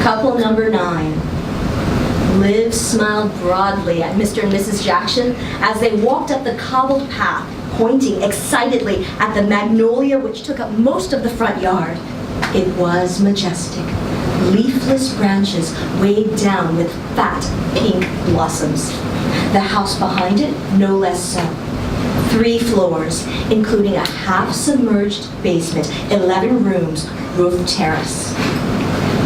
Couple number 9. Liv smiled broadly at Mr. and Mrs. Jackson as they walked up the cobbled path, pointing excitedly at the magnolia which took up most of the front yard. It was majestic. Leafless branches weighed down with fat pink blossoms. The house behind it, no less so. 3 floors, including a half-submerged basement, 11 rooms, roof terrace.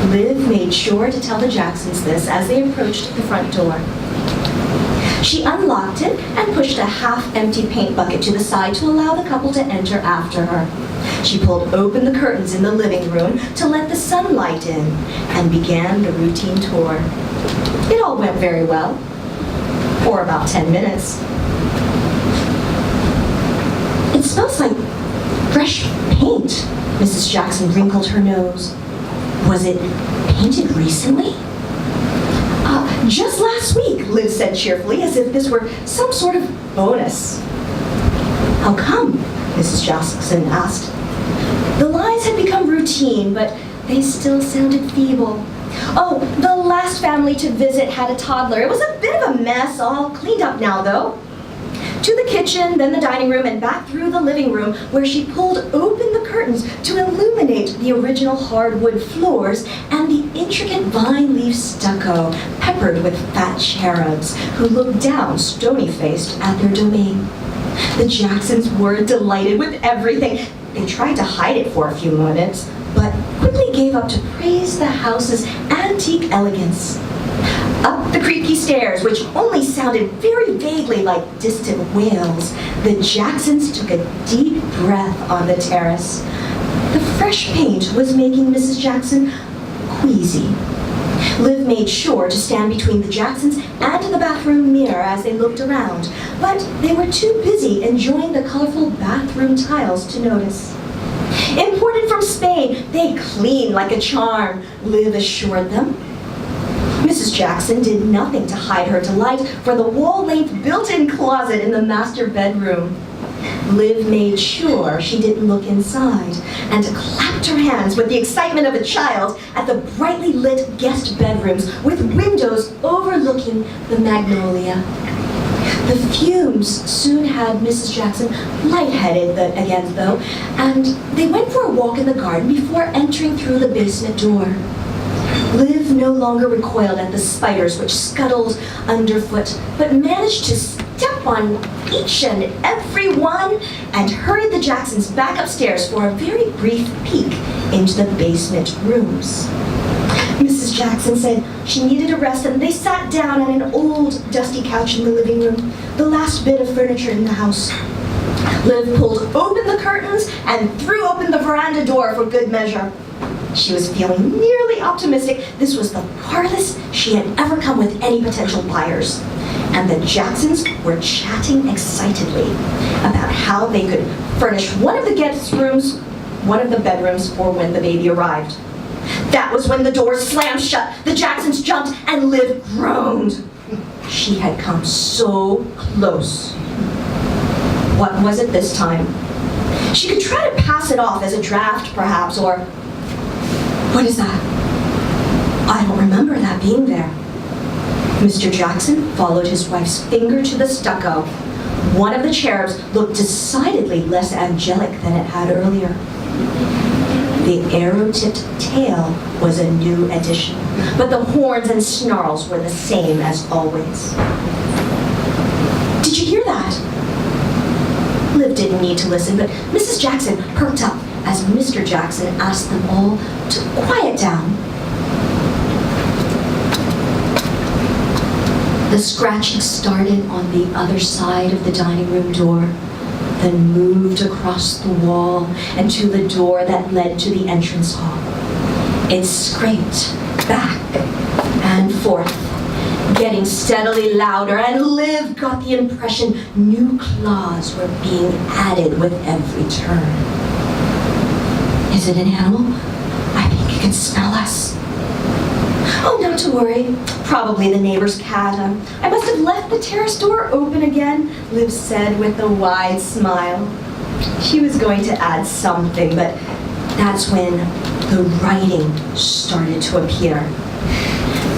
Liv made sure to tell the Jacksons this as they approached the front door. She unlocked it and pushed a half-empty paint bucket to the side to allow the couple to enter after her. She pulled open the curtains in the living room to let the sunlight in and began the routine tour. It all went very well, for about 10 minutes. It smells like fresh paint. Mrs. Jackson wrinkled her nose. Was it painted recently? Just last week, Liv said cheerfully, as if this were some sort of bonus. How come? Mrs. Jackson asked. The lies had become routine, but they still sounded feeble. Oh, the last family to visit had a toddler. It was a bit of a mess, all cleaned up now, though. To the kitchen, then the dining room, and back through the living room, where she pulled open the curtains to illuminate the original hardwood floors and the intricate vine leaf stucco, peppered with fat cherubs, who looked down, stony-faced, at their domain. The Jacksons were delighted with everything. They tried to hide it for a few minutes, but quickly gave up to praise the house's antique elegance. Up the creaky stairs, which only sounded very vaguely like distant wails, the Jacksons took a deep breath on the terrace. The fresh paint was making Mrs. Jackson queasy. Liv made sure to stand between the Jacksons and the bathroom mirror as they looked around, but they were too busy enjoying the colorful bathroom tiles to notice. Imported from Spain, they clean like a charm, Liv assured them. Mrs. Jackson did nothing to hide her delight for the wall-length built-in closet in the master bedroom. Liv made sure she didn't look inside and clapped her hands with the excitement of a child at the brightly lit guest bedrooms with windows overlooking the magnolia. The fumes soon had Mrs. Jackson lightheaded again, though, and they went for a walk in the garden before entering through the basement door. Liv no longer recoiled at the spiders which scuttled underfoot, but managed to step on each and every one and hurried the Jacksons back upstairs for a very brief peek into the basement rooms. Mrs. Jackson said she needed a rest, and they sat down on an old, dusty couch in the living room, the last bit of furniture in the house. Liv pulled open the curtains and threw open the veranda door for good measure. She was feeling nearly optimistic. This was the farthest she had ever come with any potential buyers. And the Jacksons were chatting excitedly about how they could furnish one of the guest rooms, one of the bedrooms, for when the baby arrived. That was when the door slammed shut. The Jacksons jumped and Liv groaned. She had come so close. What was it this time? She could try to pass it off as a draft, perhaps, or... What is that? I don't remember that being there. Mr. Jackson followed his wife's finger to the stucco. One of the cherubs looked decidedly less angelic than it had earlier. The arrow-tipped tail was a new addition, but the horns and snarls were the same as always. Did you hear that? Liv didn't need to listen, but Mrs. Jackson perked up as Mr. Jackson asked them all to quiet down. The scratching started on the other side of the dining room door, then moved across the wall and to the door that led to the entrance hall. It scraped back and forth, getting steadily louder, and Liv got the impression new claws were being added with every turn. Is it an animal? I think it can smell us. Oh, not to worry. Probably the neighbor's cat. I must have left the terrace door open again, Liv said with a wide smile. She was going to add something, but that's when the writing started to appear.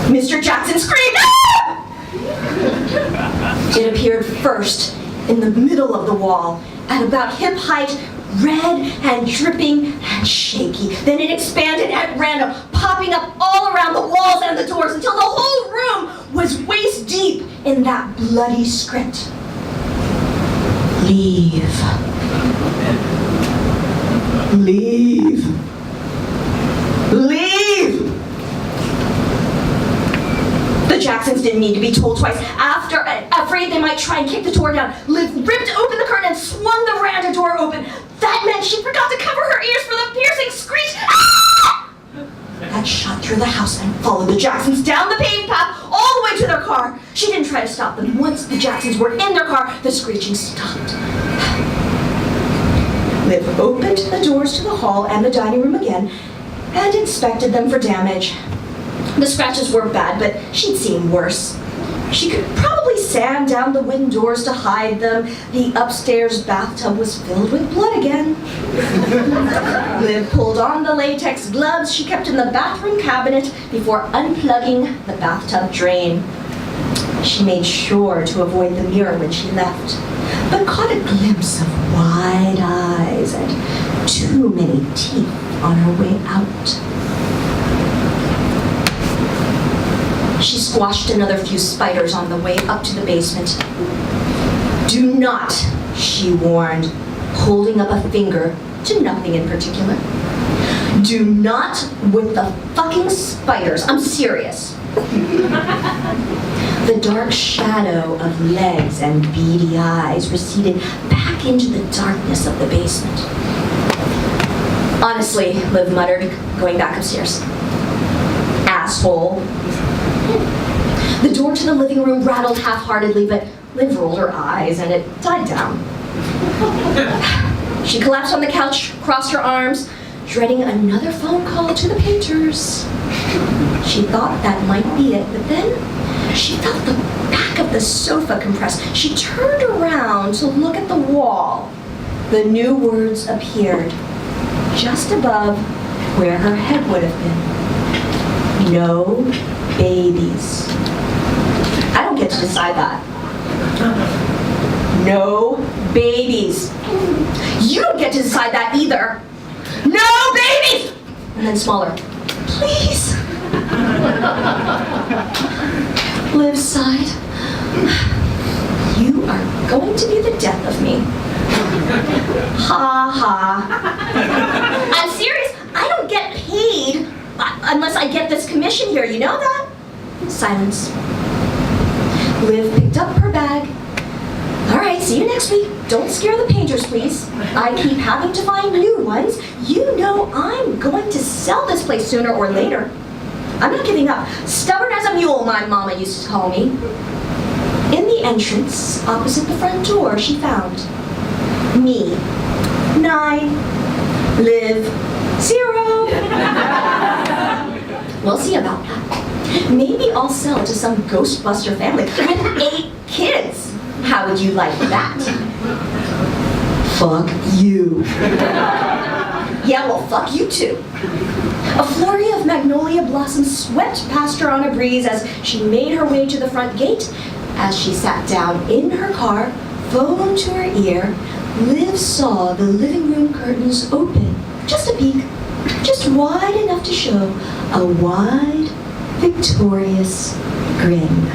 Mr. Jackson screamed, "Ah!" It appeared first in the middle of the wall, at about hip height, red and dripping and shaky. Then it expanded at random, popping up all around the walls and the doors until the whole room was waist deep in that bloody script. Leave. Leave. Leave! The Jacksons didn't need to be told twice. Afraid they might try and kick the door down, Liv ripped open the curtain and swung the veranda door open. That meant she forgot to cover her ears for the piercing screech. Ah! That shot through the house and followed the Jacksons down the paved path all the way to their car. She didn't try to stop them. Once the Jacksons were in their car, the screeching stopped. Liv opened the doors to the hall and the dining room again and inspected them for damage. The scratches were bad, but she'd seen worse. She could probably sand down the wooden doors to hide them. The upstairs bathtub was filled with blood again. Liv pulled on the latex gloves she kept in the bathroom cabinet before unplugging the bathtub drain. She made sure to avoid the mirror when she left, but caught a glimpse of wide eyes and too many teeth on her way out. She squashed another few spiders on the way up to the basement. "Do not," she warned, holding up a finger to nothing in particular. "Do not with the fucking spiders. I'm serious." The dark shadow of legs and beady eyes receded back into the darkness of the basement. "Honestly," Liv muttered, going back upstairs. "Asshole." The door to the living room rattled half-heartedly, but Liv rolled her eyes and it died down. She collapsed on the couch, crossed her arms, dreading another phone call to the painters. She thought that might be it, but then she felt the back of the sofa compress. She turned around to look at the wall. The new words appeared just above where her head would have been. "No babies." I don't get to decide that. "No babies." "You don't get to decide that either." "No babies!" And then smaller. "Please." Liv sighed. "You are going to be the death of me." Ha ha. "I'm serious. I don't get paid unless I get this commission here. You know that?" Silence. Liv picked up her bag. "All right, see you next week. Don't scare the painters, please. I keep having to find new ones. You know I'm going to sell this place sooner or later. I'm not giving up. Stubborn as a mule, my mama used to call me." In the entrance, opposite the front door, she found me. 9. Liv. 0. We'll see about that. Maybe I'll sell to some Ghostbuster family with 8 kids. How would you like that? Fuck you. Yeah, well, fuck you too. A flurry of magnolia blossoms swept past her on a breeze as she made her way to the front gate. As she sat down in her car, phone to her ear, Liv saw the living room curtains open. Just a peek, just wide enough to show a wide, victorious grin.